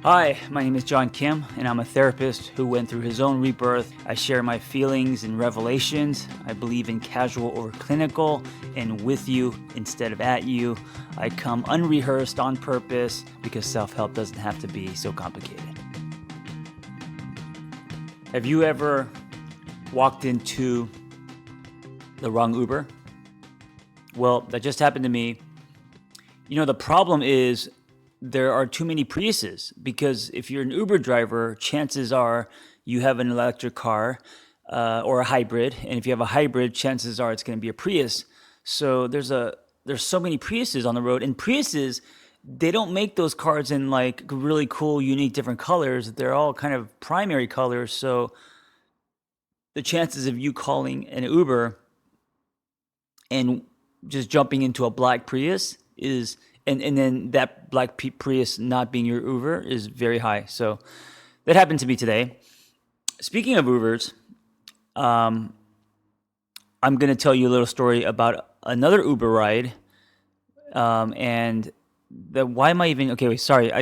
Hi, my name is John Kim, and I'm a therapist who went through his own rebirth. I share my feelings and revelations. I believe in casual over clinical and with you instead of at you. I come unrehearsed on purpose because self-help doesn't have to be so complicated. Have you ever walked into the wrong Uber? Well, that just happened to me. You know, the problem is there are too many Priuses, because if you're an Uber driver, chances are you have an electric car or a hybrid. And if you have a hybrid, chances are it's going to be a Prius. So there's so many Priuses on the road, and Priuses, they don't make those cars in like really cool, unique, different colors. They're all kind of primary colors. So the chances of you calling an Uber and just jumping into a black Prius is, and then that black Prius not being your Uber is very high. So that happened to me today. Speaking of Ubers, I'm going to tell you a little story about another Uber ride. Why am I even, okay, wait, sorry.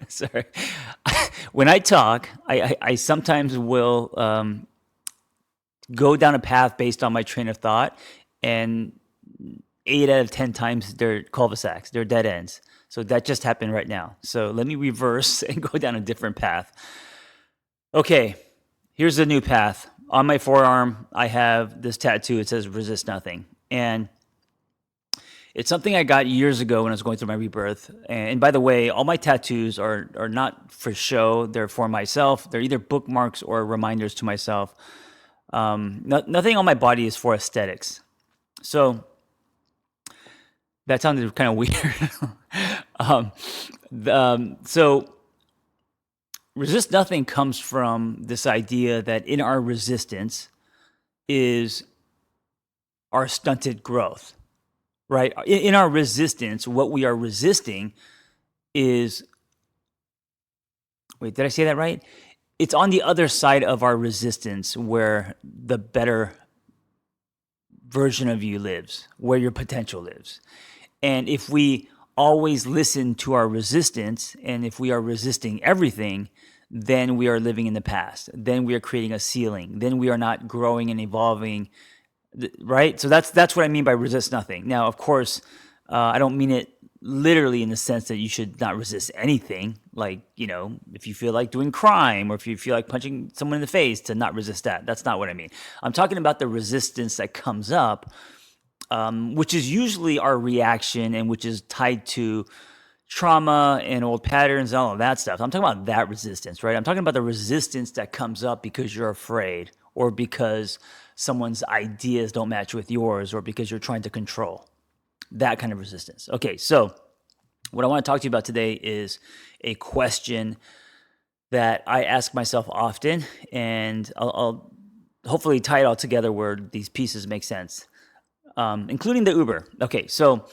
Sorry. When I talk, I sometimes will go down a path based on my train of thought, and 8 out of 10 times they're cul-de-sacs, they're dead ends. So that just happened right now. So let me reverse and go down a different path. Okay, here's the new path. On my forearm, I have this tattoo. It says resist nothing. And it's something I got years ago when I was going through my rebirth. And by the way, all my tattoos are not for show. They're for myself. They're either bookmarks or reminders to myself. Nothing on my body is for aesthetics. So that sounded kind of weird. So resist nothing comes from this idea that in our resistance is our stunted growth, right? In our resistance, what we are resisting is, wait, did I say that right? It's on the other side of our resistance where the better version of you lives, where your potential lives. And if we always listen to our resistance, and if we are resisting everything, then we are living in the past. Then we are creating a ceiling. Then we are not growing and evolving, right? So that's what I mean by resist nothing. Now, of course, I don't mean it literally in the sense that you should not resist anything. Like, you know, if you feel like doing crime or if you feel like punching someone in the face, to not resist that. That's not what I mean. I'm talking about the resistance that comes up, which is usually our reaction and which is tied to trauma and old patterns and all of that stuff. I'm talking about that resistance, right? I'm talking about the resistance that comes up because you're afraid, or because someone's ideas don't match with yours, or because you're trying to control. That kind of resistance. Okay, so what I want to talk to you about today is a question that I ask myself often, and I'll hopefully tie it all together where these pieces make sense. Including the Uber. Okay, so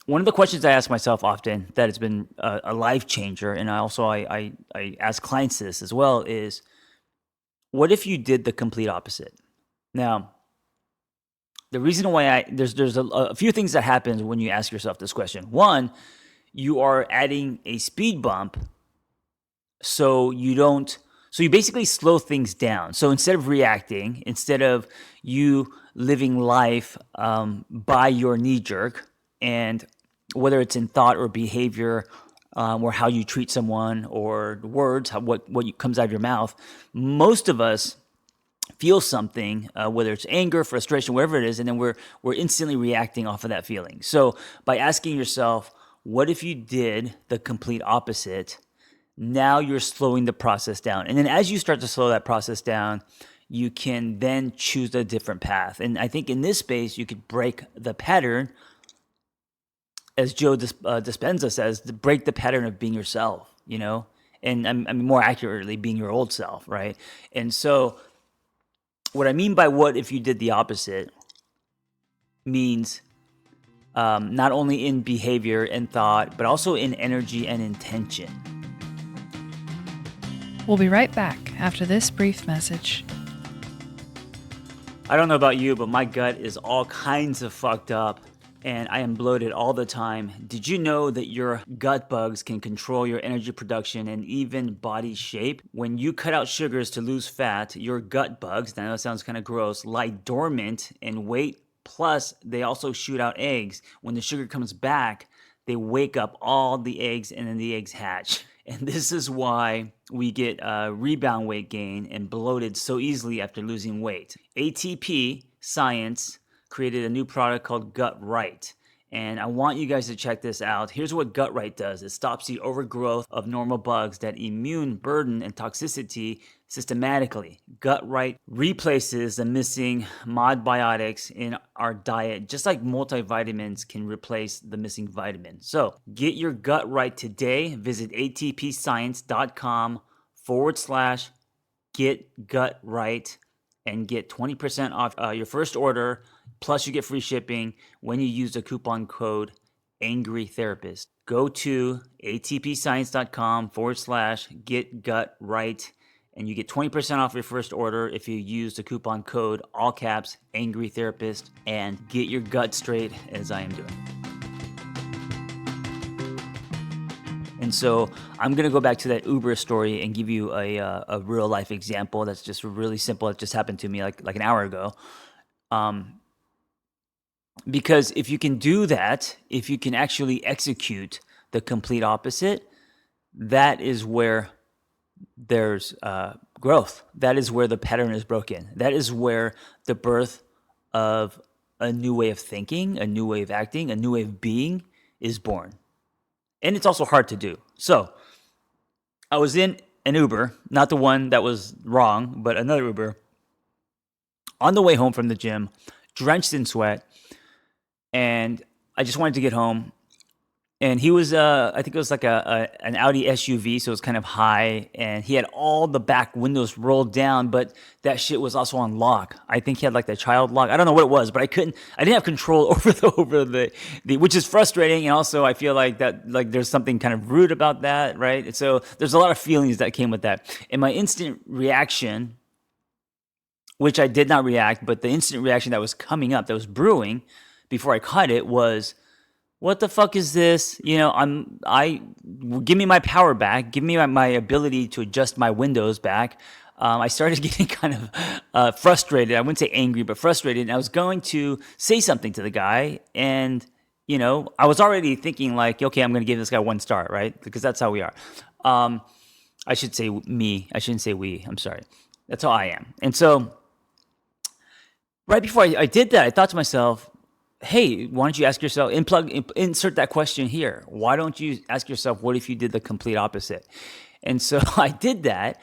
one of the questions I ask myself often that has been a life changer, and I ask clients this as well, is what if you did the complete opposite? Now, the reason why there's a few things that happen when you ask yourself this question. One, you are adding a speed bump, so you basically slow things down. So instead of reacting, instead of you living life by your knee jerk, and whether it's in thought or behavior, or how you treat someone, or words, what comes out of your mouth, most of us feel something, whether it's anger, frustration, whatever it is, and then we're instantly reacting off of that feeling. So by asking yourself, what if you did the complete opposite? Now you're slowing the process down. And then as you start to slow that process down, you can then choose a different path. And I think in this space, you could break the pattern, as Joe Dispenza says, to break the pattern of being yourself, you know? And I mean, more accurately, being your old self, right? And so what I mean by what if you did the opposite means not only in behavior and thought, but also in energy and intention. We'll be right back after this brief message. I don't know about you, but my gut is all kinds of fucked up and I am bloated all the time. Did you know that your gut bugs can control your energy production and even body shape? When you cut out sugars to lose fat, your gut bugs, I know that sounds kind of gross, lie dormant and wait. Plus, they also shoot out eggs. When the sugar comes back, they wake up all the eggs and then the eggs hatch. And this is why we get rebound weight gain and bloated so easily after losing weight. ATP Science created a new product called Gut Right. And I want you guys to check this out. Here's what Gut Right does. It stops the overgrowth of normal bugs that immune burden and toxicity systematically. Gut Right replaces the missing modbiotics in our diet, just like multivitamins can replace the missing vitamin. So get your gut right today. Visit atpscience.com/get gut right and get 20% off your first order. Plus, you get free shipping when you use the coupon code AngryTherapist. Go to atpscience.com/get gut right, and you get 20% off your first order if you use the coupon code, all caps, AngryTherapist, and get your gut straight as I am doing. And so I'm going to go back to that Uber story and give you a real life example that's just really simple. It just happened to me like an hour ago. Because if you can do that, if you can actually execute the complete opposite, that is where there's growth. That is where the pattern is broken. That is where the birth of a new way of thinking, a new way of acting, a new way of being is born. And it's also hard to do. So I was in an Uber, not the one that was wrong, but another Uber, on the way home from the gym, drenched in sweat. And I just wanted to get home. And he was, I think it was like an Audi SUV, so it was kind of high. And he had all the back windows rolled down, but that shit was also on lock. I think he had like the child lock. I don't know what it was, but I didn't have control over the which is frustrating. And also I feel like that, like there's something kind of rude about that, right? And so there's a lot of feelings that came with that. And my instant reaction, which I did not react, but the instant reaction that was coming up, that was brewing before I caught it was, what the fuck is this? You know, give me my power back. Give me my ability to adjust my windows back. I started getting kind of frustrated. I wouldn't say angry, but frustrated. And I was going to say something to the guy. And, you know, I was already thinking like, okay, I'm going to give this guy 1 star, right? Because that's how we are. I should say me. I shouldn't say we. I'm sorry. That's how I am. And so right before I did that, I thought to myself, hey, why don't you ask yourself, insert that question here. Why don't you ask yourself, what if you did the complete opposite? And so I did that.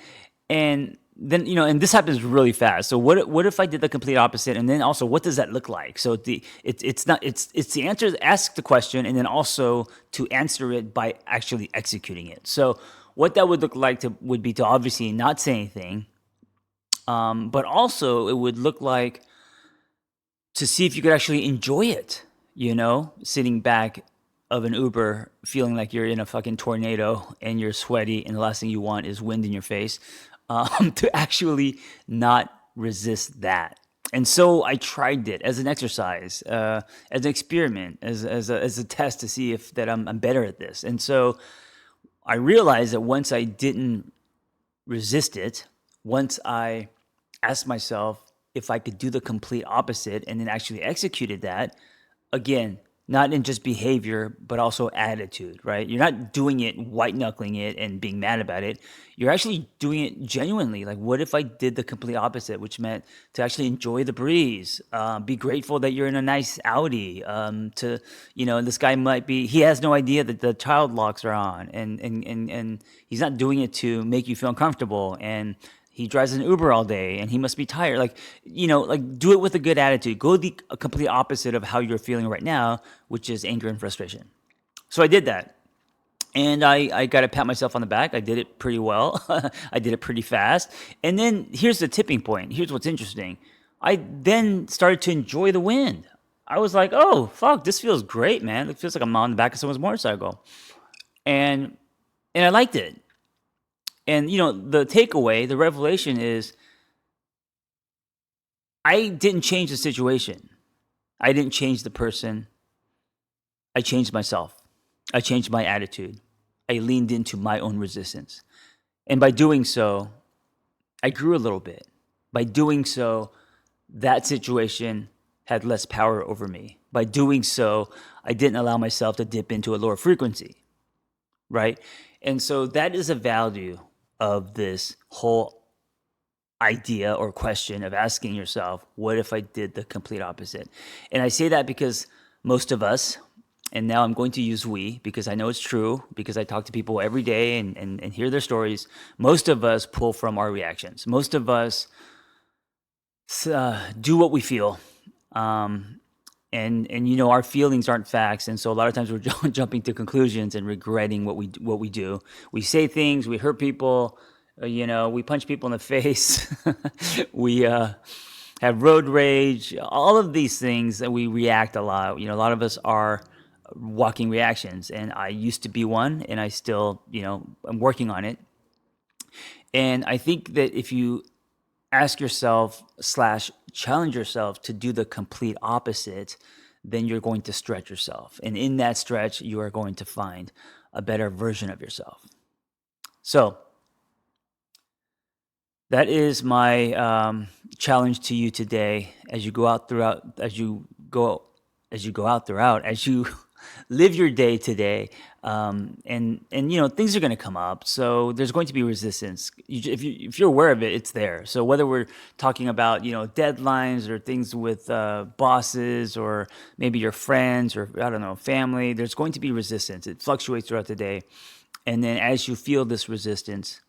And then, you know, and this happens really fast. So what if I did the complete opposite? And then also, what does that look like? So it's the answer, ask the question, and then also to answer it by actually executing it. So what that would look like would be to obviously not say anything. But also it would look like to see if you could actually enjoy it, you know, sitting back of an Uber, feeling like you're in a fucking tornado and you're sweaty and the last thing you want is wind in your face, to actually not resist that. And so I tried it as an exercise, as an experiment, as a test to see if that I'm better at this. And so I realized that once I didn't resist it, once I asked myself if I could do the complete opposite and then actually executed that, again, not in just behavior, but also attitude, right? You're not doing it, white knuckling it and being mad about it. You're actually doing it genuinely. Like, what if I did the complete opposite, which meant to actually enjoy the breeze, be grateful that you're in a nice Audi, this guy he has no idea that the child locks are on and he's not doing it to make you feel uncomfortable, and he drives an Uber all day and he must be tired. Like, you know, like do it with a good attitude. Go the complete opposite of how you're feeling right now, which is anger and frustration. So I did that. And I got to pat myself on the back. I did it pretty well. I did it pretty fast. And then here's the tipping point. Here's what's interesting. I then started to enjoy the wind. I was like, oh, fuck, this feels great, man. It feels like I'm on the back of someone's motorcycle. And I liked it. And, you know, the takeaway, the revelation is I didn't change the situation. I didn't change the person. I changed myself. I changed my attitude. I leaned into my own resistance. And by doing so, I grew a little bit. By doing so, that situation had less power over me. By doing so, I didn't allow myself to dip into a lower frequency, right? And so that is a value of this whole idea or question of asking yourself, what if I did the complete opposite? And I say that because most of us, and now I'm going to use we because I know it's true, because I talk to people every day and hear their stories. Most of us pull from our reactions. Most of us do what we feel. And our feelings aren't facts, and so a lot of times we're jumping to conclusions and regretting what we do. We say things, we hurt people, we punch people in the face, we have road rage, all of these things that we react a lot. A lot of us are walking reactions, and I used to be one, and I still, I'm working on it. And I think that if you ask yourself / challenge yourself to do the complete opposite, then you're going to stretch yourself. And in that stretch, you are going to find a better version of yourself. So that is my challenge to you today as you live your day today. And things are going to come up. So there's going to be resistance. If you're aware of it, it's there. So whether we're talking about, deadlines or things with bosses or maybe your friends or, family, there's going to be resistance. It fluctuates throughout the day. And then as you feel this resistance,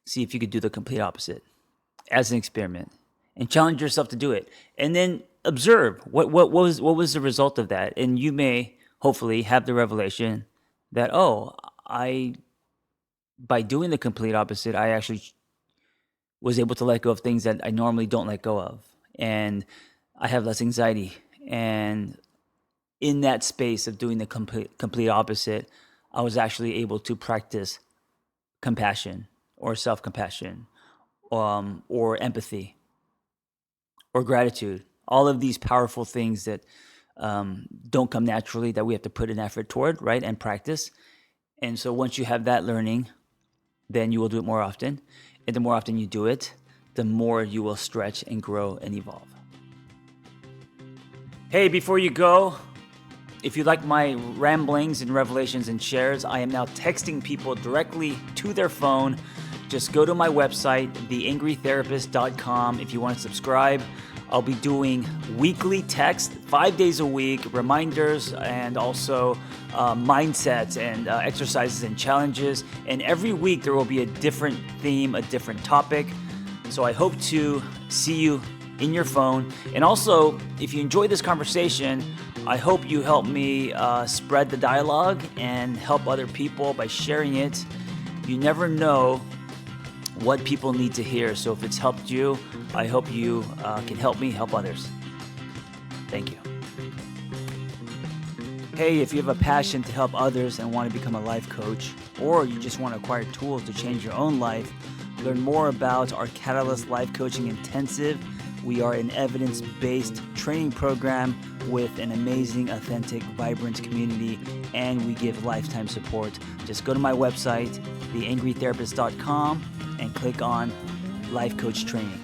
see if you could do the complete opposite as an experiment and challenge yourself to do it. And then observe what was the result of that. And you may hopefully have the revelation that, by doing the complete opposite, I actually was able to let go of things that I normally don't let go of. And I have less anxiety. And in that space of doing the complete opposite, I was actually able to practice compassion or self-compassion, or empathy or gratitude. All of these powerful things that don't come naturally, that we have to put an effort toward, right, and practice. And so once you have that learning, then you will do it more often. And the more often you do it, the more you will stretch and grow and evolve. Hey, before you go, if you like my ramblings and revelations and shares, I am now texting people directly to their phone. Just go to my website, theangrytherapist.com. If you want to subscribe, I'll be doing weekly text, 5 days a week, reminders, and also mindsets and exercises and challenges. And every week there will be a different theme, a different topic. So I hope to see you in your phone. And also, if you enjoy this conversation, I hope you help me spread the dialogue and help other people by sharing it. You never know what people need to hear. So if it's helped you, I hope you can help me help others. Thank you. Hey, if you have a passion to help others and want to become a life coach, or you just want to acquire tools to change your own life, learn more about our Catalyst Life Coaching Intensive. We are an evidence-based training program with an amazing, authentic, vibrant community, and we give lifetime support. Just go to my website, theangrytherapist.com, and click on Life Coach Training.